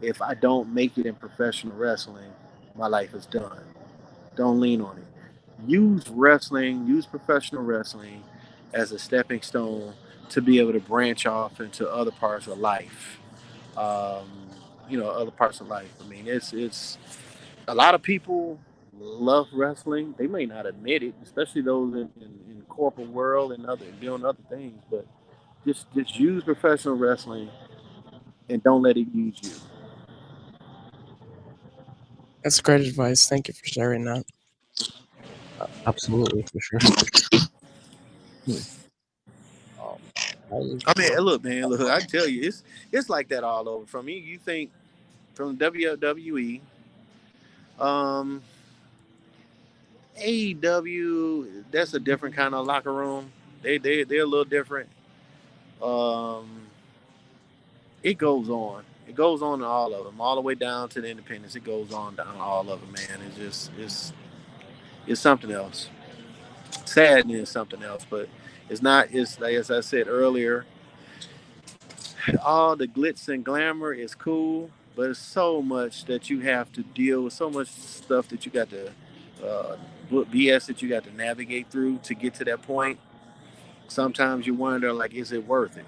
if I don't make it in professional wrestling, my life is done. Don't lean on it. Use professional wrestling as a stepping stone to be able to branch off into other parts of life. Um, other parts of life. I mean, it's a lot of people love wrestling. They may not admit it, especially those in the corporate world and doing other things. But just use professional wrestling and don't let it use you. That's great advice. Thank you for sharing that. Absolutely, for sure. Hmm. Um, I I mean, look, man, look, I tell you, it's like that all over. From you think from WWE, um, AEW, that's a different kind of locker room. They're a little different. Um, it goes on. It goes on in all of them, all the way down to the independents. It goes on down all of them, man. It's something else. Sadness is something else, but it's not. It's like, as I said earlier, all the glitz and glamour is cool, but it's so much that you have to deal with, so much stuff that you got to, uh, BS that you got to navigate through to get to that point. Sometimes you wonder, like, is it worth it?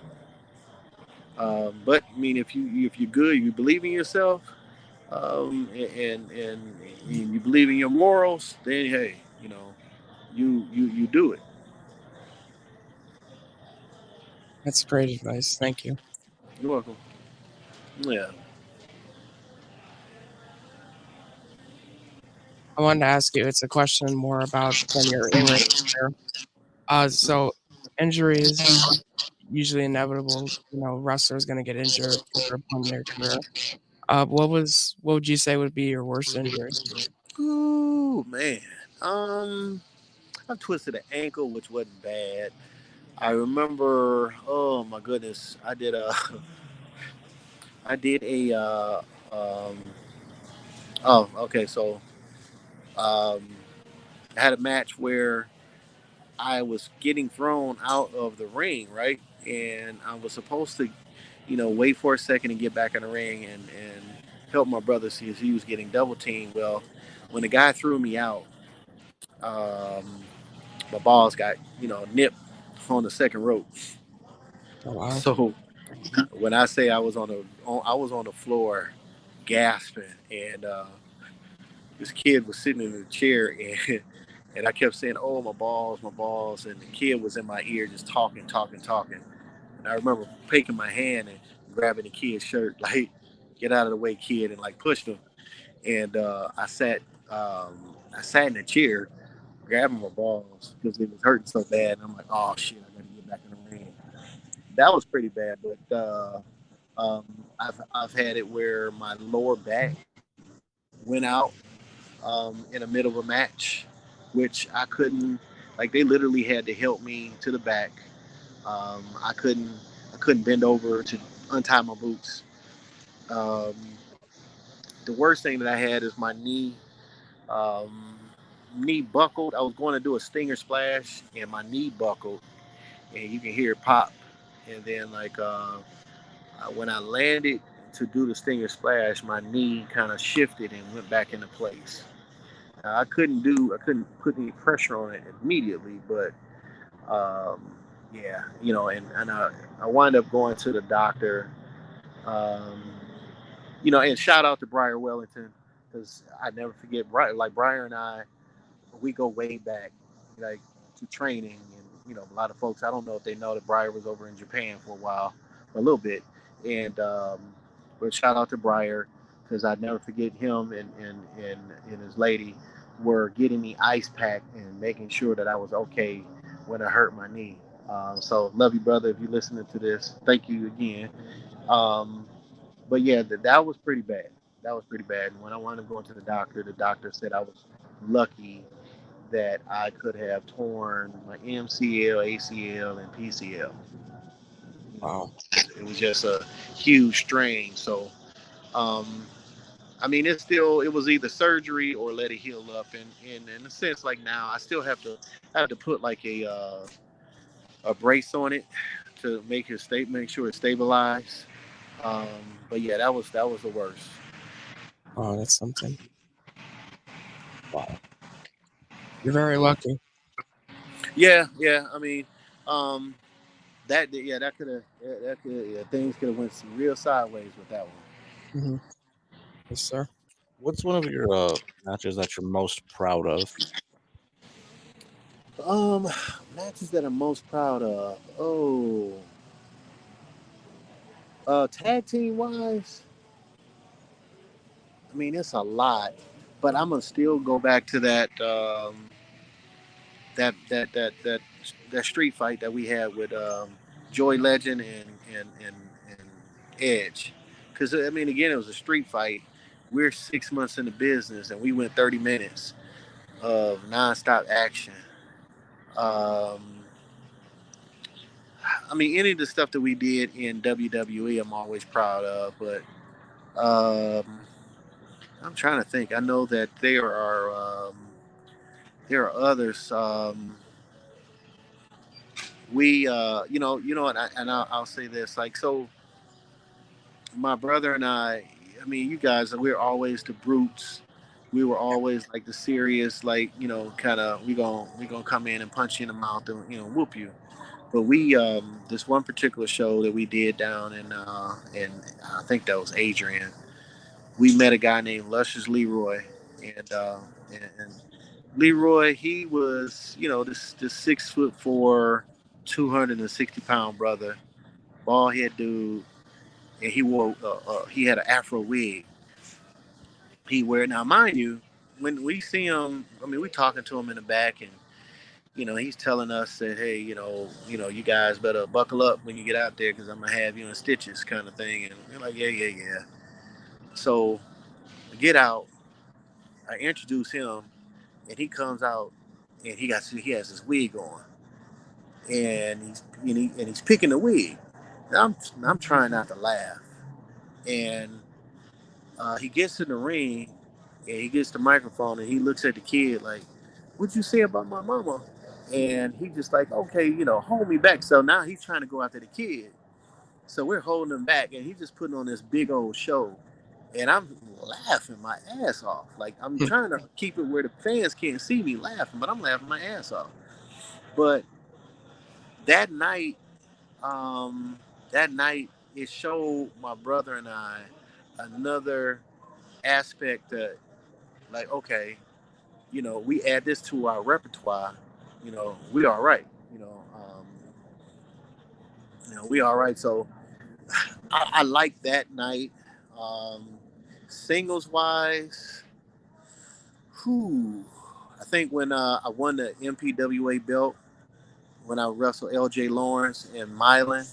But I mean, if you're good, you believe in yourself, and you believe in your morals, then hey, you do it. That's great advice. Thank you. You're welcome. Yeah. I wanted to ask you, it's a question more about than your in-ring career. So injuries usually inevitable. Wrestlers going to get injured at their point in their career. What would you say would be your worst injury? Ooh, man. Um, I twisted an ankle, which wasn't bad. I remember. Oh my goodness, I did a. I did a. Um, oh, okay. So, um, I had a match where I was getting thrown out of the ring, right, and I was supposed to, wait for a second and get back in the ring and help my brother see if he was getting double teamed. Well, when the guy threw me out, um, my balls got nipped on the second rope. Oh, wow. So when I say I was on the floor gasping, and this kid was sitting in the chair, and I kept saying, "Oh, my balls," and the kid was in my ear just talking, talking, talking. And I remember taking my hand and grabbing the kid's shirt, like, "Get out of the way, kid," and like pushed him. And I sat in the chair, grabbing my balls because it was hurting so bad. And I'm like, oh shit, I got to get back in the ring. That was pretty bad. But I've had it where my lower back went out in the middle of a match, which I couldn't. Like they literally had to help me to the back. I couldn't bend over to untie my boots. Um, the worst thing that I had is my um, knee buckled. I was going to do a stinger splash, and my knee buckled, and you can hear it pop. And then when I landed to do the stinger splash, my knee kind of shifted and went back into place. I couldn't put any pressure on it immediately, but um, yeah, and I wind up going to the doctor. Um, and shout out to Briar Wellington because I never forget. Like Briar and I, we go way back, like to training, and a lot of folks. I don't know if they know that Briar was over in Japan for a while, a little bit, and but shout out to Briar because I never forget him and his lady were getting me ice pack and making sure that I was okay when I hurt my knee. So love you, brother. If you're listening to this, thank you again. Um, but yeah, that was pretty bad. That was pretty bad. And when I wound up going to the doctor said I was lucky that I could have torn my MCL, ACL, and PCL. Wow. It was just a huge strain. So, um, I mean, it was either surgery or let it heal up. And in a sense, like now, I have to put like a brace on it to make sure it's stabilized. Um, but yeah, that was the worst. Oh, that's something. Wow. You're very lucky. Yeah, yeah. I mean, um, things could have went some real sideways with that one. Hmm. Yes, sir. What's one of your matches that you're most proud of? Um, Matches that I'm most proud of. Oh, tag team wise, I mean it's a lot, but I'm gonna still go back to that street fight that we had with Joy Legend and Edge, because I mean again it was a street fight. We're 6 months in the business and we went 30 minutes of nonstop action. Um, I mean, any of the stuff that we did in WWE, I'm always proud of. But I'm trying to think. I know that there are others. What? I'll say this. Like, so, my brother and I mean, you guys, we're always the brutes. We were always like the serious, like kind of we gonna come in and punch you in the mouth and whoop you. But we this one particular show that we did down in I think that was Adrian. We met a guy named Luscious Leroy, and and Leroy he was this 6'4", 260-pound brother, bald head dude, and he had an Afro wig. He wear now, mind you, when we see him, I mean we talking to him in the back and he's telling us that, hey, you guys better buckle up when you get out there because I'm gonna have you in stitches, kind of thing. And we're like, yeah, yeah, yeah. So I get out, I introduce him, and he comes out, and he has his wig on, and he's picking the wig. And I'm trying not to laugh, and he gets in the ring, and he gets the microphone, and he looks at the kid like, "What'd you say about my mama?" And he just like, okay, hold me back. So now he's trying to go after the kid. So we're holding him back, and he's just putting on this big old show. And I'm laughing my ass off. Like I'm trying to keep it where the fans can't see me laughing, but I'm laughing my ass off. But that night, um, that night, it showed my brother and I another aspect that, like, okay, we add this to our repertoire, we all right. We all right. So I like that night. Um, Singles wise, who I think when I won the MPWA belt, when I wrestled LJ Lawrence in Milan,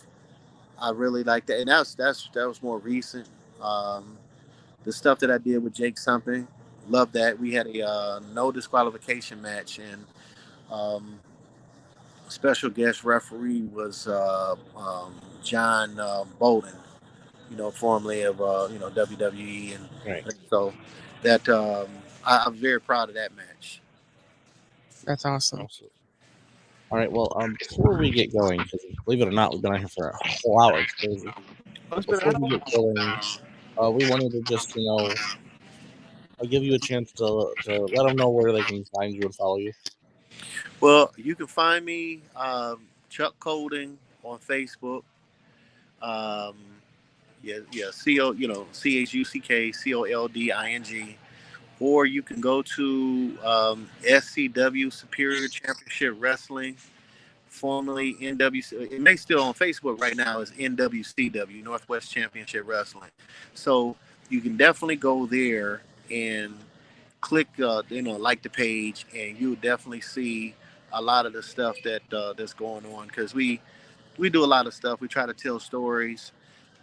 I really liked that, and that was more recent. Um, the stuff that I did with Jake something, love that. We had a no disqualification match, and special guest referee was John Bolden, formerly of WWE, and Right. so that I'm very proud of that match. That's awesome. Absolutely. All right. Well, before we get going, because believe it or not, we've been on here for a whole hour. It's crazy. Before we get going, we wanted to just, give you a chance to let them know where they can find you and follow you. Well, you can find me Chuck Colding on Facebook. Um, CHUCKCOLDING, or you can go to SCW Superior Championship Wrestling, formerly NWC. It may still on Facebook right now is NWCW, Northwest Championship Wrestling. So you can definitely go there and click, like the page, and you'll definitely see a lot of the stuff that's going on, because we do a lot of stuff. We try to tell stories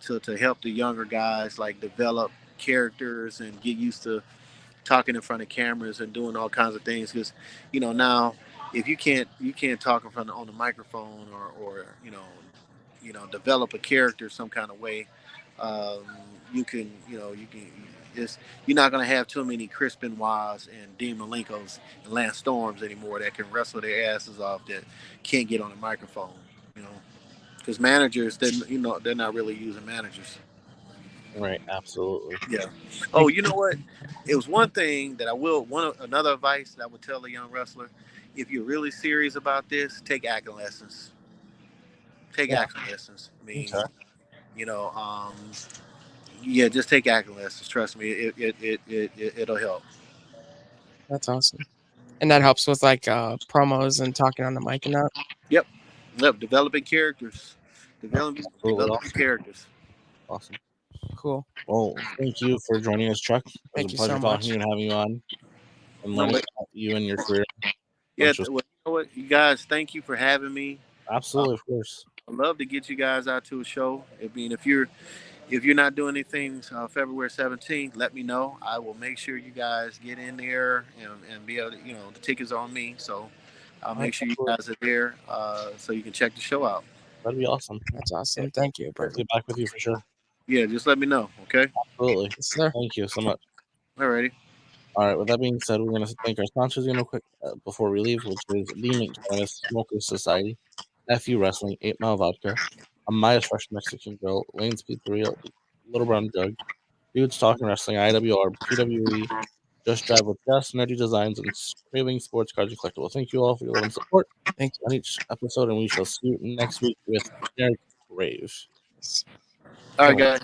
to help the younger guys like develop characters and get used to talking in front of cameras and doing all kinds of things, because now if you can't talk in front on the microphone, or develop a character some kind of way, um, you can just, you're not going to have too many Chris Benoit's and Dean Malenkos and Lance Storms anymore that can wrestle their asses off, that can't get on the microphone, because managers, they're not really using managers. Right. Absolutely. Yeah. Oh, you know what? It was one thing that another advice that I would tell a young wrestler: if you're really serious about this, take acting lessons. Take Yeah. acting lessons. I mean, Okay. you know, um, yeah, just take acting lessons. Trust me, it'll help. That's awesome. And that helps with like promos and talking on the mic and that. Yep. Yep. Developing characters. Absolutely. Developing Awesome. characters. Awesome. Cool. Well, thank you for joining us, Chuck. It was Thank a you pleasure so talking much. to you and having you on and No, learning but about you and your career. yeah. Which was Well, you know what, you guys, thank you for having me. absolutely, of course. I'd love to get you guys out to a show. I mean, if you're not doing anything February 17th, let me know. I will make sure you guys get in there, and be able to, the tickets are on me. So I'll All right, make sure you absolutely. guys are there, so you can check the show out. That'd be awesome. That's awesome. Thank you, I'll Bert. get back with you for sure. Yeah, just let me know. Okay. Absolutely. Yes, sir. Thank you so much. Alrighty. All right. With that being said, we're going to thank our sponsors real quick before we leave, which is Demon Cannabis Smokers Society, FU Wrestling, 8 Mile Vodka, Amaya's Fresh Mexican Grill, Lane's Pizzeria, Little Brown Jug, Dudes Talking Wrestling, IWR, PWE, Just Drive with Gus, Nerdy Designs, and Craving Sports Cards and Collectibles. Thank you all for your love and support Thank you. on each episode, and we shall see you next week with Generic Rave. All right, guys.